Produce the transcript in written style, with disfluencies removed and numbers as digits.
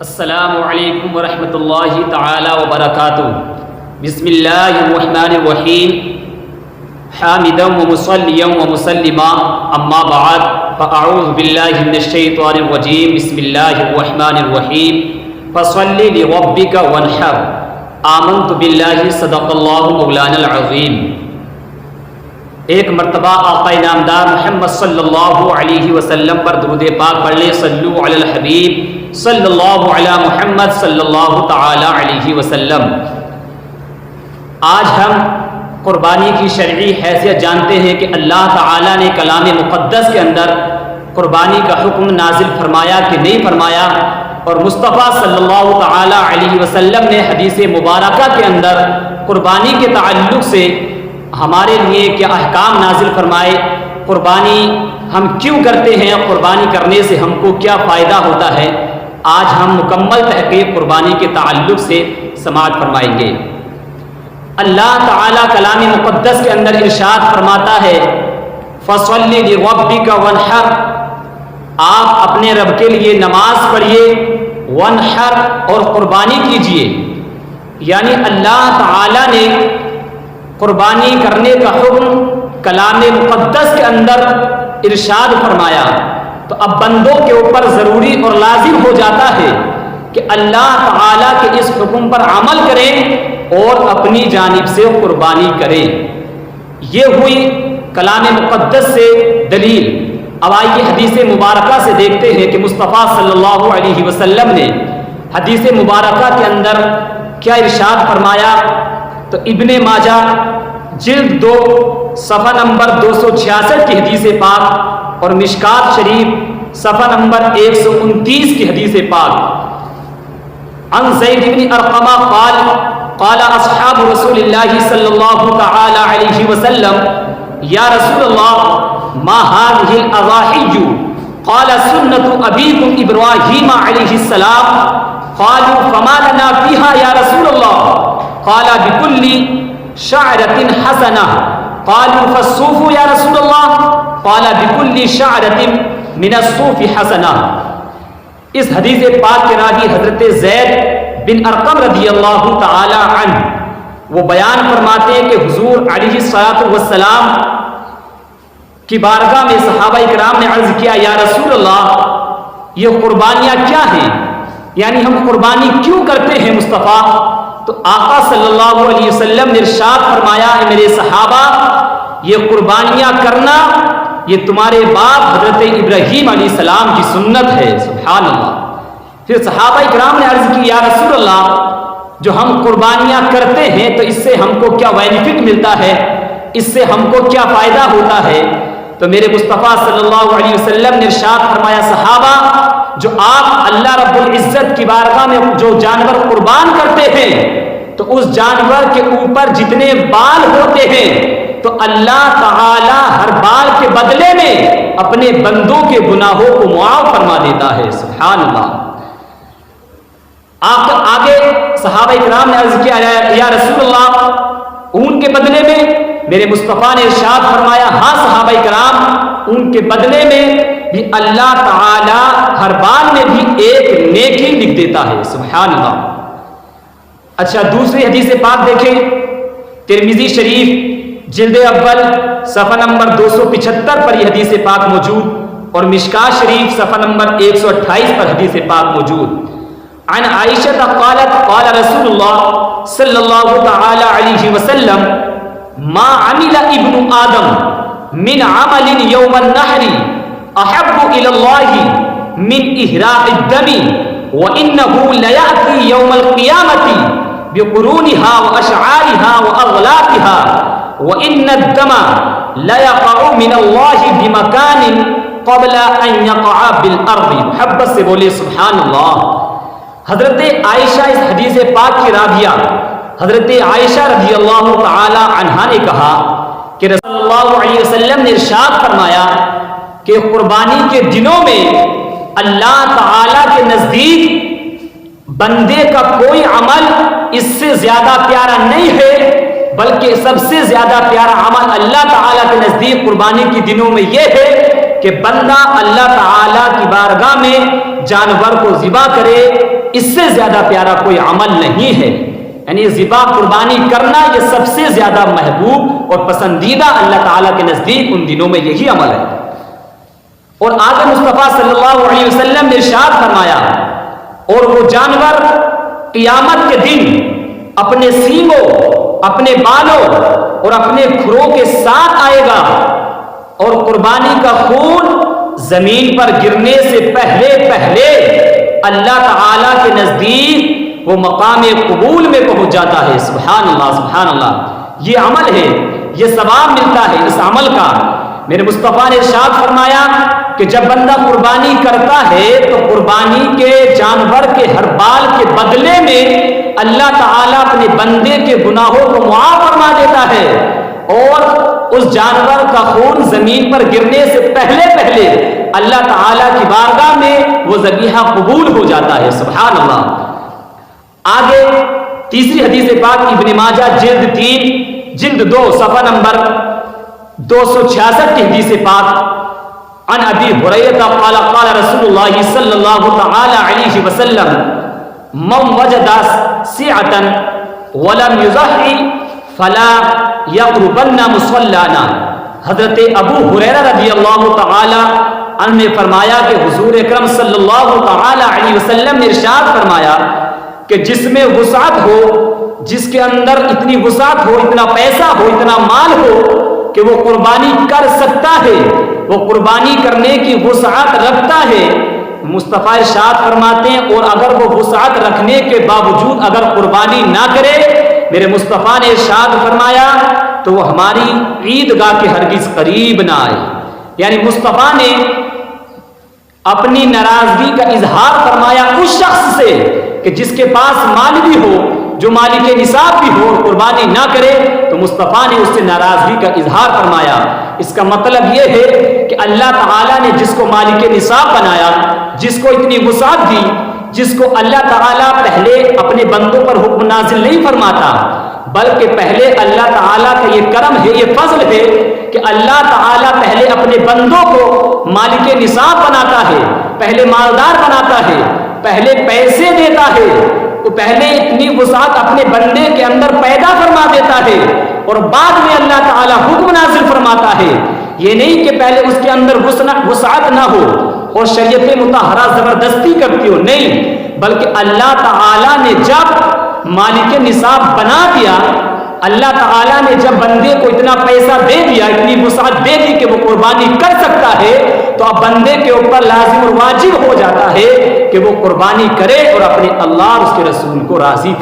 السلام علیکم ورحمۃ اللہ تعالی وبرکاتہ۔ بسم اللہ الرحمن الرحیم، حامدا ومصلیا ومسلما، اما بعد فاعوذ باللہ من الشیطان الرجیم، بسم اللہ الرحمن الرحیم، فصل لربک وانحر، آمنت باللہ صدق اللہ مولانا العظیم۔ ایک مرتبہ آقا نامدار محمد صلی اللہ علیہ وسلم پر درود پاک پڑھ لیں۔ صلو علی الحبیب صلی اللہ علی محمد صلی اللہ تعالی علیہ وسلم۔ آج ہم قربانی کی شرعی حیثیت جانتے ہیں کہ اللہ تعالی نے کلام مقدس کے اندر قربانی کا حکم نازل فرمایا کہ نہیں فرمایا، اور مصطفیٰ صلی اللہ تعالی علیہ وسلم نے حدیث مبارکہ کے اندر قربانی کے تعلق سے ہمارے لیے کیا احکام نازل فرمائے، قربانی ہم کیوں کرتے ہیں، قربانی کرنے سے ہم کو کیا فائدہ ہوتا ہے، آج ہم مکمل تحقیق قربانی کے تعلق سے سماعت فرمائیں گے۔ اللہ تعالیٰ کلام مقدس کے اندر ارشاد فرماتا ہے، فَصَلِّ لِرَبِّكَ وَانْحَرْ، آپ اپنے رب کے لیے نماز پڑھیے، وانحر، اور قربانی کیجیے۔ یعنی اللہ تعالیٰ نے قربانی کرنے کا حکم کلام مقدس کے اندر ارشاد فرمایا، تو اب بندوں کے اوپر ضروری اور لازم ہو جاتا ہے کہ اللہ تعالیٰ کے اس حکم پر عمل کریں اور اپنی جانب سے قربانی کریں۔ یہ ہوئی کلام مقدس سے دلیل۔ اب آئیے حدیث مبارکہ سے دیکھتے ہیں کہ مصطفیٰ صلی اللہ علیہ وسلم نے حدیث مبارکہ کے اندر کیا ارشاد فرمایا۔ تو ابن ماجہ جلد 2 صفحہ نمبر 266 کی حدیث پاک، اور مشکات شریف صفحہ نمبر 129 کی حدیث پاک، عن زید بن ارقمہ قال قال اصحاب رسول اللہ صلی اللہ تعالی علیہ وسلم یا رسول اللہ ما هذه الاضاحی، قال سنة ابیکم ابراہیم علیہ السلام، قالوا فما لنا فيها یا رسول اللہ، قال بكل شعرة حسنة، قالوا فالصوف یا رسول اللہ، قال بكل شعرة من الصوف حسنة۔ اس حدیث پاک کے راوی حضرت زید بن ارقم رضی اللہ تعالی عنہ وہ بیان فرماتے ہیں کہ حضور علیہ الصلوۃ والسلام کی بارگاہ میں صحابہ کرام نے عرض کیا، یا رسول اللہ یہ قربانیاں کیا ہیں، یعنی ہم قربانی کیوں کرتے ہیں مصطفیٰ؟ تو آقا صلی اللہ علیہ وسلم نے ارشاد فرمایا ہے، میرے صحابہ یہ قربانیاں کرنا یہ تمہارے باپ حضرت ابراہیم علیہ السلام کی سنت ہے۔ سبحان اللہ۔ پھر صحابہ کرام نے عرض کی، یا رسول اللہ جو ہم قربانیاں کرتے ہیں تو اس سے ہم کو کیا بینیفٹ ملتا ہے، اس سے ہم کو کیا فائدہ ہوتا ہے؟ تو میرے مصطفیٰ صلی اللہ علیہ وسلم نے ارشاد فرمایا، صحابہ جو آپ اللہ رب العزت کی بارگاہ میں جو جانور قربان کرتے ہیں تو اس جانور کے اوپر جتنے بال ہوتے ہیں تو اللہ تعالی ہر بال کے بدلے میں اپنے بندوں کے گناہوں کو معاف فرما دیتا ہے۔ سبحان اللہ۔ آگے صحابہ کرام نے عرض کیا، یا رسول اللہ اون کے بدلے میں؟ میرے مصطفیٰ نے ارشاد فرمایا، ہاں صحابہ کرام ان کے بدلے میں بھی اللہ تعالی ہر بال میں بھی ایک نیکی لکھ دیتا ہے۔ سبحان اللہ۔ اچھا دوسری حدیث پاک دیکھیں، ترمذی شریف جلد اول صفحہ نمبر 275 پر یہ حدیث پاک موجود، اور مشکات شریف صفحہ نمبر 128 پر حدیث پاک موجود۔ عن عائشہ قالت قال رسول اللہ صلی اللہ تعالی علیہ وسلم ما عمل ابن آدم من عمل یوم النحر احب الى اللہ من احراق الدم وانه لیأتی یوم القیامۃ بقرونها واشعارها واغلاقها وان الدم لیقع من اللہ بمکان قبل ان يقع بالارض۔ محبت سے بولے سبحان اللہ۔ حضرت عائشہ اس حدیث پاک کی راویہ حضرت عائشہ رضی اللہ تعالی عنہا نے کہا کہ رسول اللہ علیہ وسلم نے ارشاد فرمایا کہ قربانی کے دنوں میں اللہ تعالی کے نزدیک بندے کا کوئی عمل اس سے زیادہ پیارا نہیں ہے، بلکہ سب سے زیادہ پیارا عمل اللہ تعالی کے نزدیک قربانی کے دنوں میں یہ ہے کہ بندہ اللہ تعالیٰ کی بارگاہ میں جانور کو ذبح کرے، اس سے زیادہ پیارا کوئی عمل نہیں ہے. یعنی ذبح قربانی کرنا یہ سب سے زیادہ محبوب اور پسندیدہ اللہ تعالیٰ کے نزدیک ان دنوں میں یہی عمل ہے. اور آگے مصطفیٰ صلی اللہ علیہ وسلم نے ارشاد فرمایا، اور وہ جانور قیامت کے دن اپنے سینگوں، اپنے بالوں اور اپنے کھروں کے ساتھ آئے گا، اور قربانی کا خون زمین پر گرنے سے پہلے پہلے اللہ تعالیٰ کے نزدیک وہ مقام قبول میں پہنچ جاتا ہے. سبحان اللہ سبحان اللہ. یہ عمل ہے، یہ ثواب ملتا ہے اس عمل کا. میرے مصطفیٰ نے ارشاد فرمایا کہ جب بندہ قربانی کرتا ہے تو قربانی کے جانور کے ہر بال کے بدلے میں اللہ تعالیٰ اپنے بندے کے گناہوں کو معاف فرما دیتا ہے، اور اس جانور کا خون زمین پر گرنے سے پہلے پہلے اللہ تعالیٰ کی بارگاہ میں وہ ذبیحہ قبول ہو جاتا ہے. سبحان اللہ. آگے تیسری حدیث پاک ابن ماجہ جلد 3 جلد 2 صفحہ نمبر 266 کی حدیث پاک، عن ابی ہریرہ قال قال رسول اللہ صلی اللہ تعالی علیہ وسلم من وجد سعۃ ولم یضحی فلا یقربن مصلانا. حضرت ابو ہریرہ رضی اللہ تعالی عنہ نے فرمایا کہ حضور اکرم صلی اللہ تعالی علیہ وسلم نے ارشاد فرمایا کہ جس میں وسعت ہو، جس کے اندر اتنی وسعت ہو، اتنا پیسہ ہو، اتنا مال ہو کہ وہ قربانی کر سکتا ہے، وہ قربانی کرنے کی وسعت رکھتا ہے، مصطفیٰ ارشاد فرماتے ہیں اور اگر وہ وسعت رکھنے کے باوجود اگر قربانی نہ کرے، میرے مصطفیٰ نے ارشاد فرمایا تو وہ ہماری عیدگاہ کے ہرگز قریب نہ آئے. یعنی مصطفیٰ نے اپنی ناراضگی کا اظہار فرمایا اس شخص سے کہ جس کے پاس مال بھی ہو، جو مالک نصاب بھی ہو، قربانی نہ کرے، تو مصطفیٰ نے اس سے ناراضگی کا اظہار فرمایا. اس کا مطلب یہ ہے کہ اللہ تعالیٰ نے جس کو مالک نصاب بنایا، جس کو اتنی وسعت دی، جس کو اللہ تعالیٰ پہلے اپنے بندوں پر حکم نازل نہیں فرماتا، بلکہ پہلے اللہ تعالیٰ کا یہ کرم ہے، یہ فضل ہے کہ اللہ تعالیٰ پہلے اپنے بندوں کو مالک نصاب بناتا ہے، پہلے مالدار بناتا ہے، پہلے پیسے دیتا ہے، وہ پہلے اتنی وسعت اپنے بندے کے اندر پیدا فرما دیتا ہے اور بعد میں اللہ تعالیٰ حکم نازل فرماتا ہے. یہ نہیں کہ پہلے اس کے اندر وسعت نہ ہو اور شریعت مطہرہ زبردستی کرتی ہو، نہیں، بلکہ اللہ تعالیٰ نے جب مالک نصاب بنا دیا، اللہ تعالیٰ نے جب بندے کو اتنا پیسہ دے دیا، اتنی وسعت دے دی کہ وہ قربانی کر سکتا ہے، تو اب بندے کے اوپر لازم اور واجب ہو جاتا ہے کہ وہ قربانی کرے اور اپنے اللہ اور اس کے رسول کو راضی کرے.